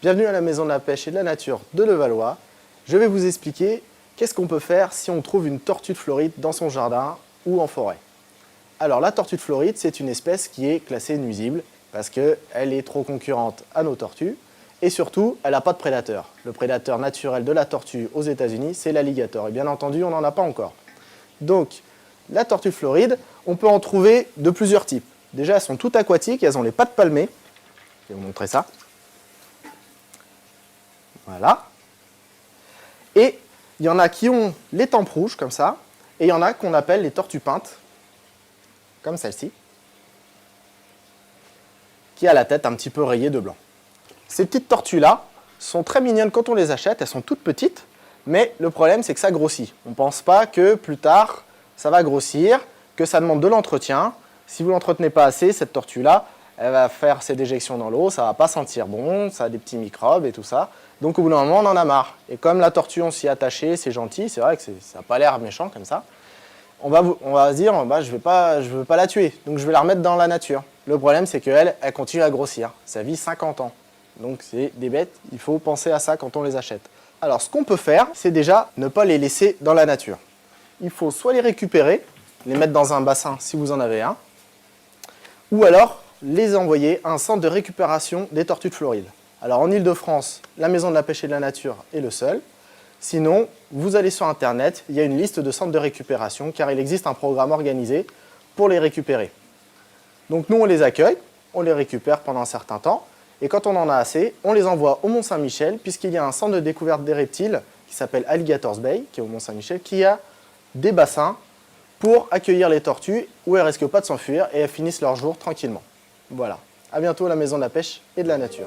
Bienvenue à la Maison de la Pêche et de la Nature de Levallois. Je vais vous expliquer qu'est-ce qu'on peut faire si on trouve une tortue de Floride dans son jardin ou en forêt. Alors la tortue de Floride, c'est une espèce qui est classée nuisible parce qu'elle est trop concurrente à nos tortues et surtout, elle n'a pas de prédateur. Le prédateur naturel de la tortue aux États-Unis, c'est l'alligator et bien entendu, on n'en a pas encore. Donc, la tortue de Floride, on peut en trouver de plusieurs types. Déjà, elles sont toutes aquatiques, elles ont les pattes palmées. Je vais vous montrer ça. Voilà. Et il y en a qui ont les tempes rouges, comme ça, et il y en a qu'on appelle les tortues peintes, comme celle-ci, qui a la tête un petit peu rayée de blanc. Ces petites tortues-là sont très mignonnes quand on les achète, elles sont toutes petites, mais le problème c'est que ça grossit. On ne pense pas que plus tard, ça va grossir, que ça demande de l'entretien. Si vous ne l'entretenez pas assez, cette tortue-là, elle va faire ses déjections dans l'eau, ça ne va pas sentir bon, ça a des petits microbes et tout ça. Donc au bout d'un moment, on en a marre. Et comme la tortue, on s'y est attaché, c'est gentil, c'est vrai que ça n'a pas l'air méchant comme ça, on va se dire, bah, je veux pas la tuer, donc je vais la remettre dans la nature. Le problème, c'est qu'elle, elle continue à grossir. Ça vit 50 ans. Donc c'est des bêtes, il faut penser à ça quand on les achète. Alors ce qu'on peut faire, c'est déjà ne pas les laisser dans la nature. Il faut soit les récupérer, les mettre dans un bassin si vous en avez un, ou alors les envoyer à un centre de récupération des tortues de Floride. Alors en Ile-de-France, la Maison de la Pêche et de la Nature est le seul. Sinon, vous allez sur Internet, il y a une liste de centres de récupération car il existe un programme organisé pour les récupérer. Donc nous, on les accueille, on les récupère pendant un certain temps et quand on en a assez, on les envoie au Mont-Saint-Michel puisqu'il y a un centre de découverte des reptiles qui s'appelle Alligators Bay, qui est au Mont-Saint-Michel, qui a des bassins pour accueillir les tortues où elles ne risquent pas de s'enfuir et elles finissent leur jour tranquillement. Voilà. À bientôt à la Maison de la Pêche et de la Nature.